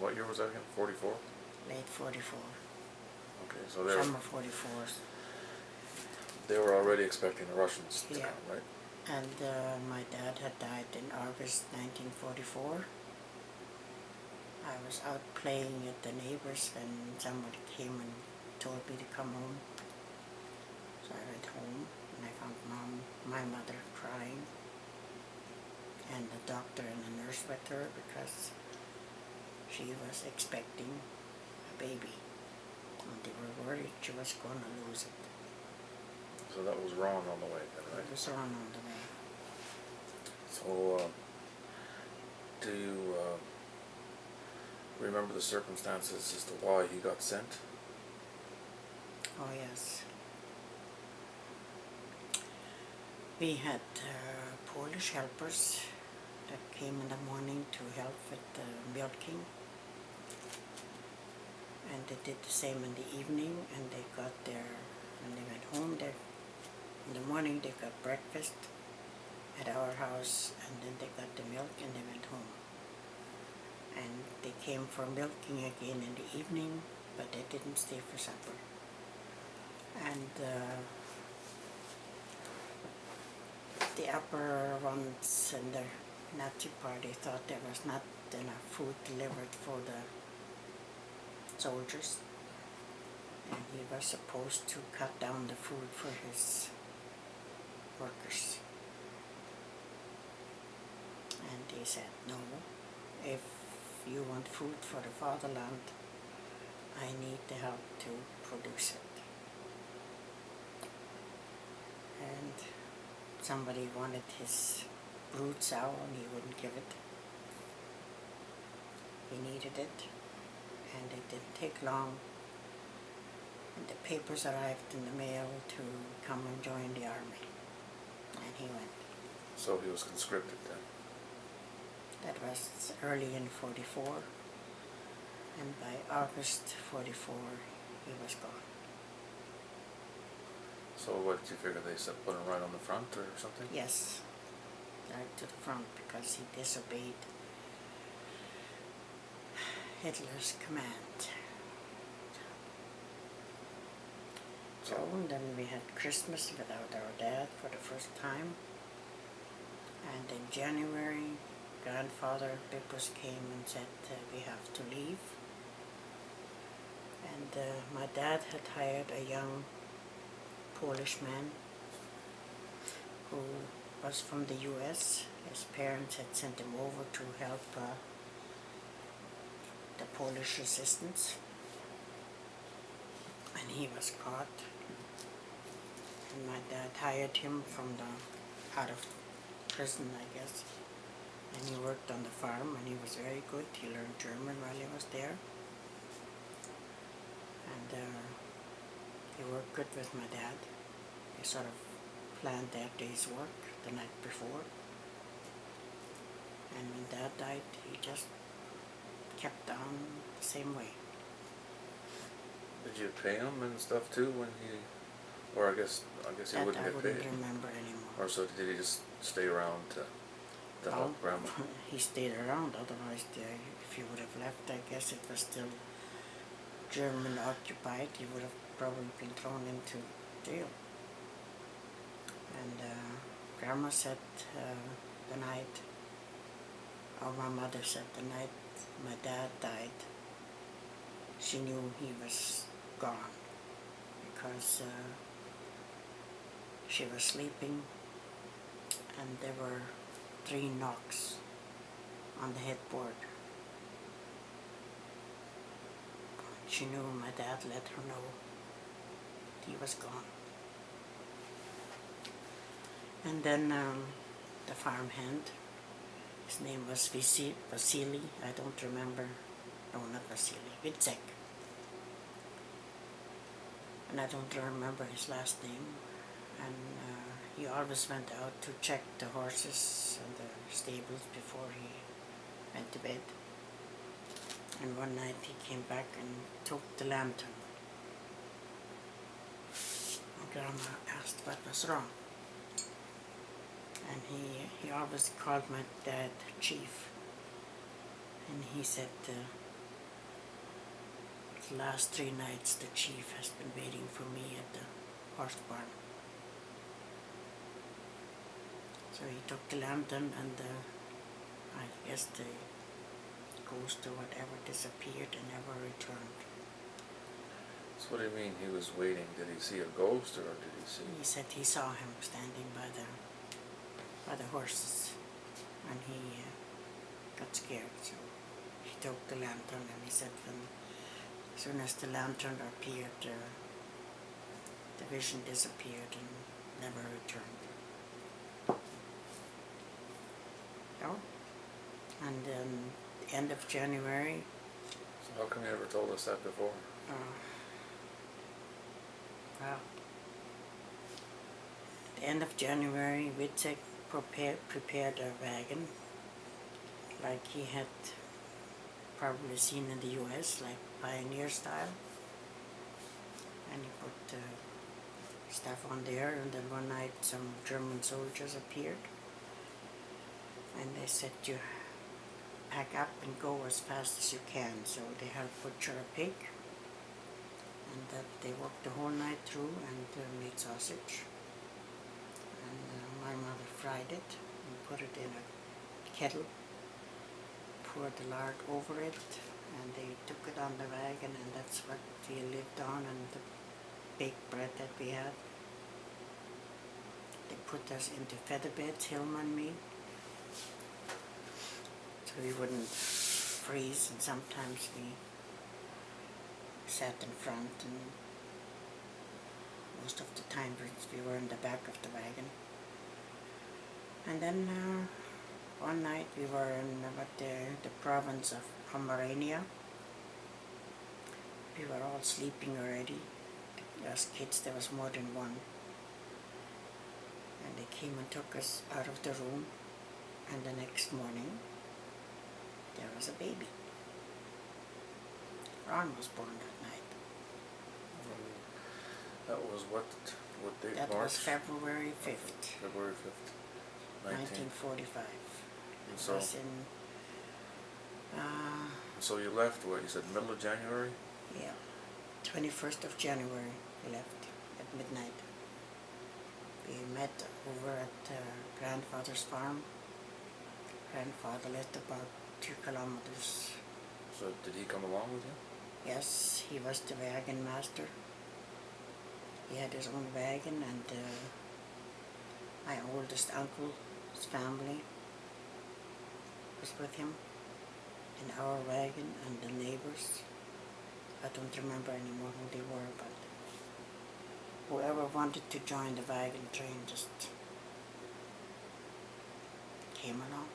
what year was that again? 44? late 44. Okay, so they were, Summer 44. they were already expecting the Russians to Yeah. come, right? And my dad had died in August 1944. I was out playing at the neighbors when somebody came and told me to come home. So I went home and I found my mother crying, and the doctor and the nurse with her because she was expecting a baby. And they were worried she was going to lose it. So that was wrong on the way then, right? It was wrong on the way. So, do you remember the circumstances as to why he got sent? Oh yes. We had Polish helpers that came in the morning to help with the milking. And they did the same in the evening, and they got when they went home, in the morning they got breakfast at our house, and then they got the milk and they went home. And they came for milking again in the evening, but they didn't stay for supper. And the upper ones in the Nazi party thought there was not enough food delivered for the soldiers, and he was supposed to cut down the food for his workers. And they said, no, if you want food for the fatherland, I need the help to produce it. And somebody wanted his brood sow and he wouldn't give it. He needed it, and it didn't take long, and the papers arrived in the mail to come and join the army, and he went. So he was conscripted then? That was early in 44, and by August 44 he was gone. So what did you figure, they said put him right on the front or something? Yes, right to the front, because he disobeyed Hitler's command. So then we had Christmas without our dad for the first time, and in January grandfather Pipus came and said we have to leave, and my dad had hired a young Polish man who was from the US. His parents had sent him over to help the Polish resistance, and he was caught, and my dad hired him from out of prison, I guess, and he worked on the farm, and he was very good. He learned German while he was there, and he worked good with my dad. They sort of planned their day's work the night before, and when Dad died, he just kept on the same way. Did you pay him and stuff too when he, or I guess he That wouldn't I get wouldn't paid? remember anymore. Or so did he just stay around to help Grandma? He stayed around, otherwise if he would have left, I guess it was still German occupied, he would have probably been thrown into jail. And Grandma said the night, or my mother said the night my dad died, she knew he was gone, because she was sleeping and there were 3 knocks on the headboard. She knew my dad let her know he was gone. And then the farmhand, his name was Vasily, I don't remember, no, not Vasily, Witzek. And I don't remember his last name. And he always went out to check the horses and the stables before he went to bed. And one night he came back and took the lantern. And Grandma asked what was wrong. And he always called my dad Chief. And he said, the last 3 nights the chief has been waiting for me at the horse barn. So he took the lantern and I guess the ghost or whatever disappeared and never returned. So what do you mean he was waiting? Did he see a ghost or did he see? He said he saw him standing by the horses, and he got scared, so he took the lantern, and he said when as soon as the lantern appeared, the vision disappeared and never returned. So, and then the end of January, So how come you never told us that before? well, the end of January, Wittek prepared a wagon like he had probably seen in the US, like pioneer style. And he put stuff on there, and then one night some German soldiers appeared. And they said, you pack up and go as fast as you can. So they had butcher a pig. And that they worked the whole night through and made sausage. And my mother fried it and put it in a kettle, poured the lard over it, and they took it on the wagon, and that's what we lived on, and the baked bread that we had. They put us into feather beds, Hilma and me, so we wouldn't freeze, and sometimes we sat in front, and most of the time we were in the back of the wagon. And then one night we were in the province of Pomerania. We were all sleeping already. As kids, there was more than one. And they came and took us out of the room, and the next morning there was a baby. Ron was born that night. That was what date? That March? was February 5th, February 5th, 1945. And It so, was in, so you left, what, you said middle of January? yeah, 21st of January we left at midnight. We met over at grandfather's farm. Grandfather lived about 2 kilometers. So did he come along with you? Yes, he was the wagon master. He had his own wagon, and my oldest uncle's family was with him in our wagon, and the neighbors. I don't remember anymore who they were, but whoever wanted to join the wagon train just came along.